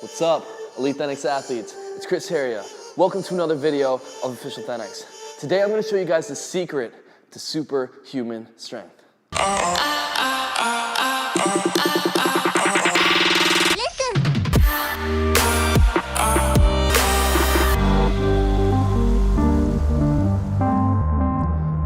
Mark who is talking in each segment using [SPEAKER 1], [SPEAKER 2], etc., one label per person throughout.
[SPEAKER 1] What's up, Elite Thenx athletes? It's Chris Heria. Welcome to another video of Official Thenx. Today I'm going to show you guys the secret to superhuman strength.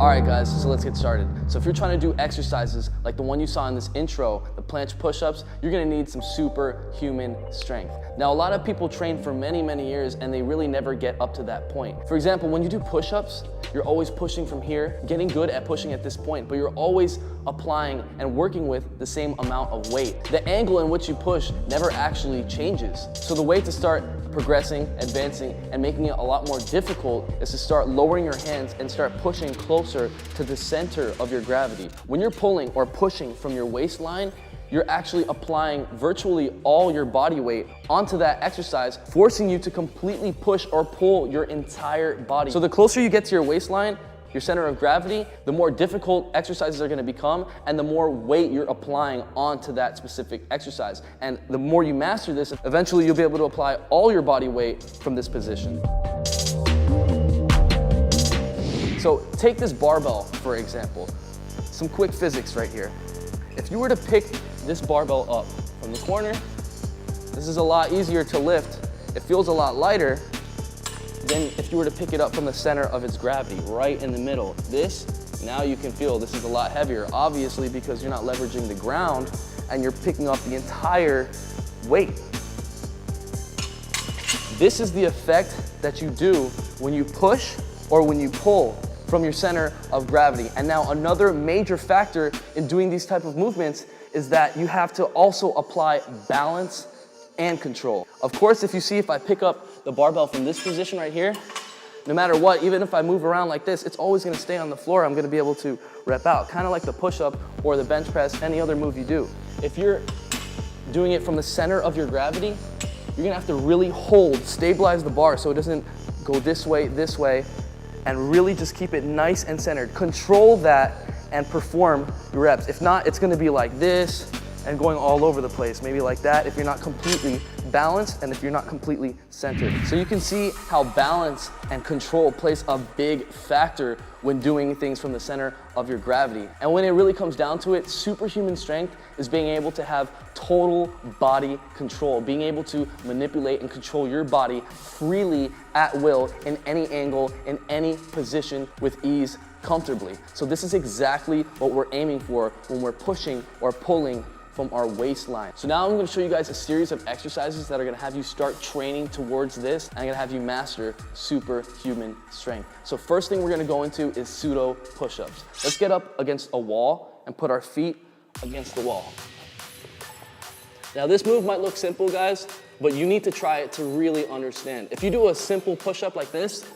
[SPEAKER 1] Alright guys, so let's get started. So if you're trying to do exercises like the one you saw in this intro, the planche push-ups, you're gonna need some superhuman strength. Now a lot of people train for many years and they really never get up to that point. For example, when you do push-ups, you're always pushing from here, getting good at pushing at this point, but you're always applying and working with the same amount of weight. The angle in which you push never actually changes. So the way to start progressing, advancing, and making it a lot more difficult is to start lowering your hands and start pushing closer to the center of your gravity. When you're pulling or pushing from your waistline, you're actually applying virtually all your body weight onto that exercise, forcing you to completely push or pull your entire body. So the closer you get to your waistline, your center of gravity, the more difficult exercises are gonna become and the more weight you're applying onto that specific exercise. And the more you master this, eventually you'll be able to apply all your body weight from this position. So take this barbell, for example. Some quick physics right here. If you were to pick this barbell up from the corner, this is a lot easier to lift. It feels a lot lighter than if you were to pick it up from the center of its gravity, right in the middle. This, now you can feel this is a lot heavier, obviously because you're not leveraging the ground and you're picking up the entire weight. This is the effect that you do when you push or when you pull from your center of gravity. And now another major factor in doing these type of movements is that you have to also apply balance and control. Of course, if I pick up the barbell from this position right here, no matter what, even if I move around like this, it's always gonna stay on the floor. I'm gonna be able to rep out, kind of like the push-up or the bench press, any other move you do. If you're doing it from the center of your gravity, you're gonna have to really stabilize the bar so it doesn't go this way, and really just keep it nice and centered. Control that and perform your reps. If not, it's gonna be like this and going all over the place, maybe like that if you're not completely balanced and if you're not completely centered. So you can see how balance and control plays a big factor when doing things from the center of your gravity. And when it really comes down to it, superhuman strength is being able to have total body control, being able to manipulate and control your body freely at will in any angle, in any position with ease, comfortably. So this is exactly what we're aiming for when we're pushing or pulling from our waistline. So now I'm gonna show you guys a series of exercises that are gonna have you start training towards this, and I'm gonna have you master superhuman strength. So first thing we're gonna go into is pseudo push-ups. Let's get up against a wall and put our feet against the wall. Now this move might look simple, guys, but you need to try it to really understand. If you do a simple push-up like this,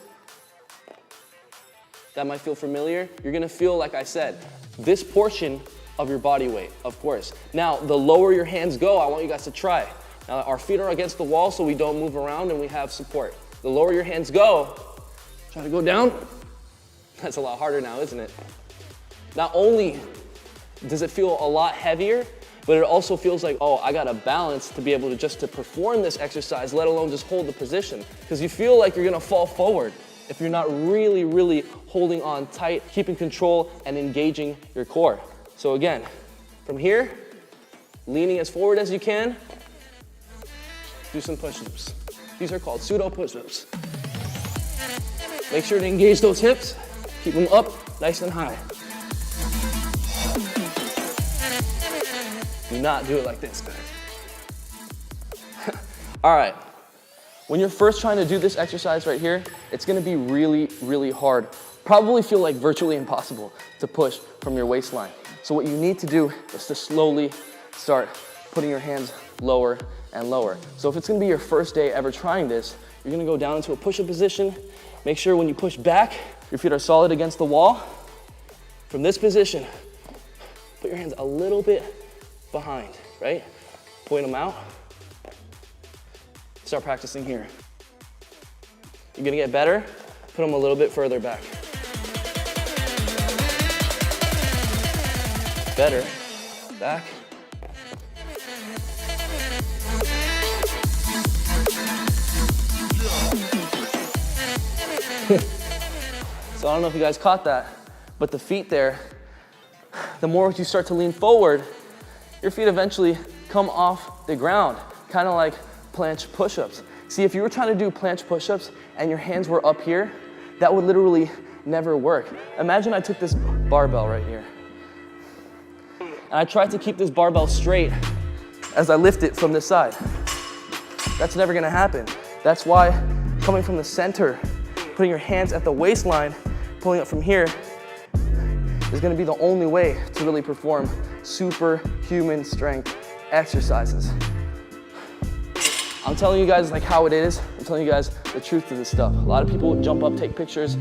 [SPEAKER 1] that might feel familiar. You're gonna feel, like I said, this portion of your body weight, of course. Now, the lower your hands go, I want you guys to try. Now, our feet are against the wall so we don't move around and we have support. The lower your hands go, try to go down. That's a lot harder now, isn't it? Not only does it feel a lot heavier, but it also feels like, oh, I got a balance to be able to just to perform this exercise, let alone just hold the position. Because you feel like you're gonna fall forward if you're not really holding on tight, keeping control and engaging your core. So again, from here, leaning as forward as you can, do some push-ups. These are called pseudo push-ups. Make sure to engage those hips, keep them up nice and high. Do not do it like this, guys. All right, when you're first trying to do this exercise right here, it's gonna be really hard. Probably feel like virtually impossible to push from your waistline. So what you need to do is to slowly start putting your hands lower and lower. So if it's gonna be your first day ever trying this, you're gonna go down into a push-up position. Make sure when you push back, your feet are solid against the wall. From this position, put your hands a little bit behind, right? Point them out. Start practicing here. You're gonna get better, put them a little bit further back. Better, back. So I don't know if you guys caught that, but the feet there, the more you start to lean forward, your feet eventually come off the ground, kind of like planche push-ups. See, if you were trying to do planche push-ups and your hands were up here, that would literally never work. Imagine I took this barbell right here, and I tried to keep this barbell straight as I lift it from this side. That's never gonna happen. That's why coming from the center, putting your hands at the waistline, pulling up from here, is gonna be the only way to really perform superhuman strength exercises. I'm telling you guys like how it is. I'm telling you guys the truth to this stuff. A lot of people jump up, take pictures.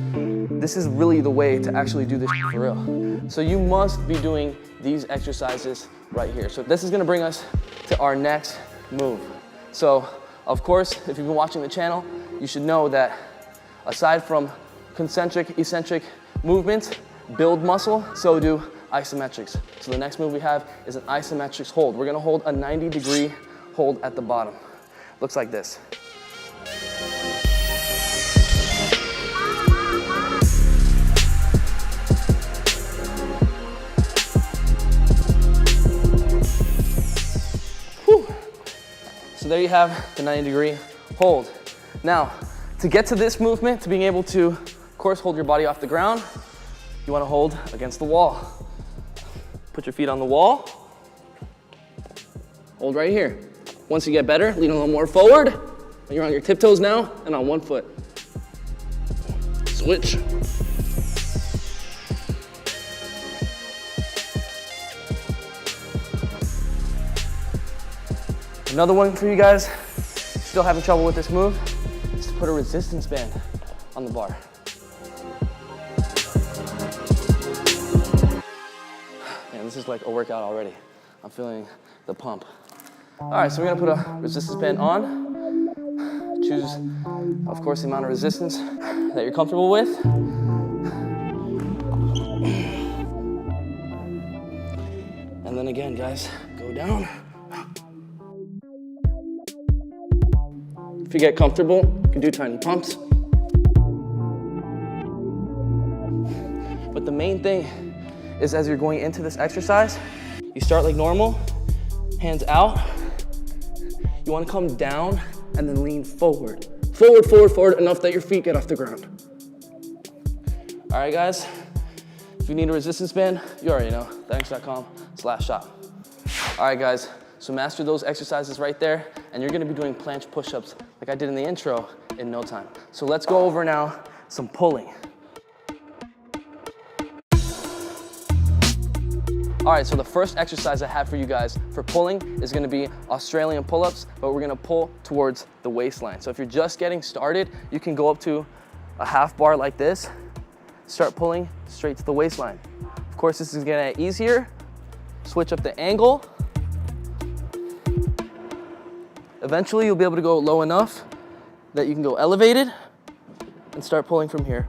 [SPEAKER 1] This is really the way to actually do this for real. So you must be doing these exercises right here. So this is gonna bring us to our next move. So of course, if you've been watching the channel, you should know that aside from concentric, eccentric movements build muscle, so do isometrics. So the next move we have is an isometrics hold. We're gonna hold a 90-degree hold at the bottom. Looks like this. Whew. So there you have the 90-degree hold. Now, to get to this movement, to being able to, of course, hold your body off the ground, you wanna hold against the wall. Put your feet on the wall. Hold right here. Once you get better, lean a little more forward. You're on your tiptoes now and on one foot. Switch. Another one for you guys, still having trouble with this move, is to put a resistance band on the bar. Man, this is like a workout already. I'm feeling the pump. All right, so we're gonna put a resistance band on. Choose, of course, the amount of resistance that you're comfortable with. And then again, guys, go down. If you get comfortable, you can do tiny pumps. But the main thing is as you're going into this exercise, you start like normal, hands out. You wanna come down and then lean forward. Forward, forward, forward, enough that your feet get off the ground. All right, guys, if you need a resistance band, you already know, thanks.com/shop. All right, guys, so master those exercises right there, and you're gonna be doing planche push-ups like I did in the intro in no time. So let's go over now some pulling. All right, so the first exercise I have for you guys for pulling is gonna be Australian pull-ups, but we're gonna pull towards the waistline. So if you're just getting started, you can go up to a half bar like this, start pulling straight to the waistline. Of course, this is gonna get easier. Switch up the angle. Eventually, you'll be able to go low enough that you can go elevated and start pulling from here.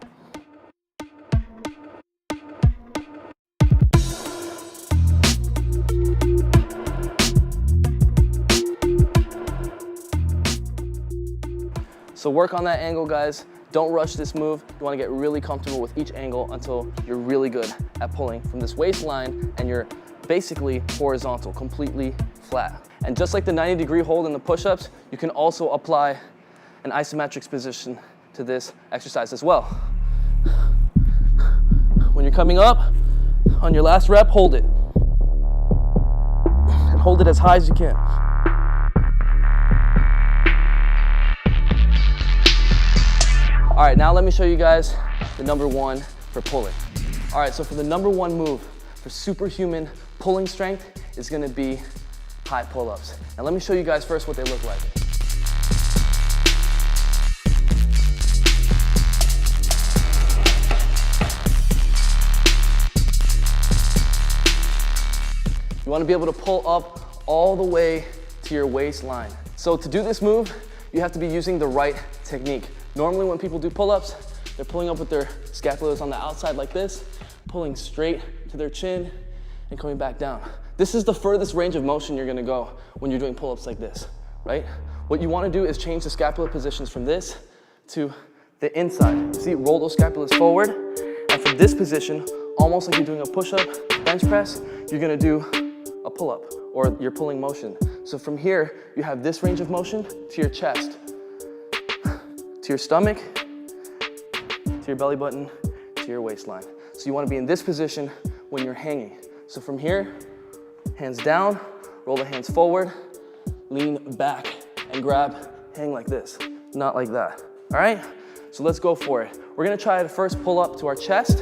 [SPEAKER 1] So work on that angle, guys. Don't rush this move. You wanna get really comfortable with each angle until you're really good at pulling from this waistline and you're basically horizontal, completely flat. And just like the 90-degree hold in the push-ups, you can also apply an isometrics position to this exercise as well. When you're coming up, on your last rep, hold it. And hold it as high as you can. All right, now let me show you guys the number one for pulling. All right, so for the number one move for superhuman pulling strength is gonna be high pull-ups. And let me show you guys first what they look like. You wanna be able to pull up all the way to your waistline. So to do this move, you have to be using the right technique. Normally when people do pull-ups, they're pulling up with their scapulas on the outside like this, pulling straight to their chin and coming back down. This is the furthest range of motion you're gonna go when you're doing pull-ups like this, right? What you wanna do is change the scapula positions from this to the inside. See, roll those scapulas forward. And from this position, almost like you're doing a push-up, bench press, you're gonna do a pull-up or your pulling motion. So from here, you have this range of motion to your chest, to your stomach, to your belly button, to your waistline. So you wanna be in this position when you're hanging. So from here, hands down, roll the hands forward, lean back and grab, hang like this, not like that, all right? So let's go for it. We're gonna try to first pull up to our chest.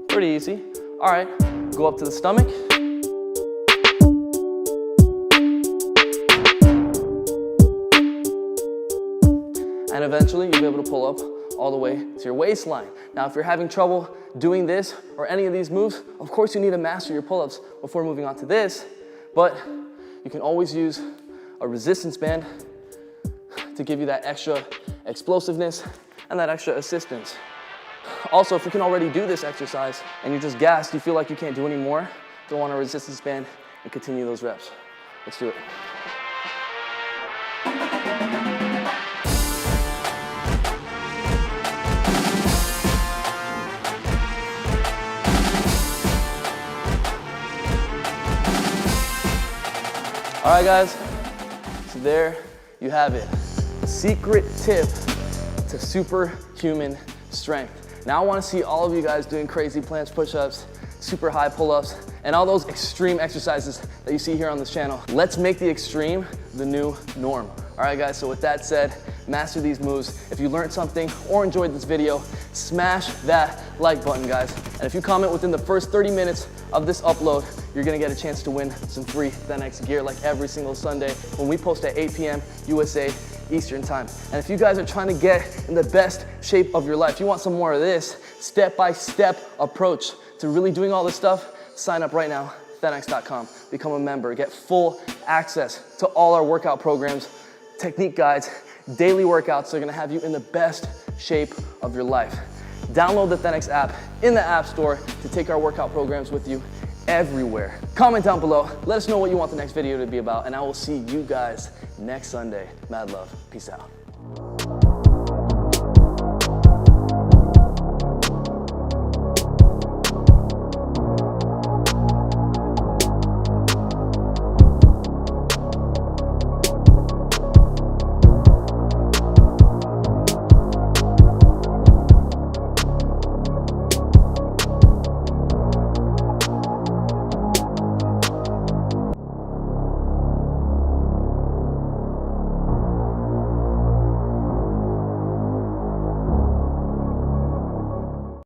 [SPEAKER 1] Pretty easy. All right, go up to the stomach. And eventually you'll be able to pull up all the way to your waistline. Now, if you're having trouble doing this or any of these moves, of course you need to master your pull-ups before moving on to this, but you can always use a resistance band to give you that extra explosiveness and that extra assistance. Also, if you can already do this exercise and you're just gassed, you feel like you can't do any more, throw on a resistance band and continue those reps. Let's do it. All right, guys, so there you have it. The secret tip to superhuman strength. Now I wanna see all of you guys doing crazy planche push-ups, super high pull-ups, and all those extreme exercises that you see here on this channel. Let's make the extreme the new norm. All right, guys, so with that said, master these moves. If you learned something or enjoyed this video, smash that like button, guys. And if you comment within the first 30 minutes of this upload, you're gonna get a chance to win some free ThenX gear like every single Sunday when we post at 8 p.m. USA Eastern time. And if you guys are trying to get in the best shape of your life, you want some more of this step-by-step approach to really doing all this stuff, sign up right now, ThenX.com. Become a member, get full access to all our workout programs, technique guides, daily workouts that are gonna have you in the best shape of your life. Download the ThenX app in the App Store to take our workout programs with you everywhere. Comment down below, let us know what you want the next video to be about, and I will see you guys next Sunday. Mad love, peace out.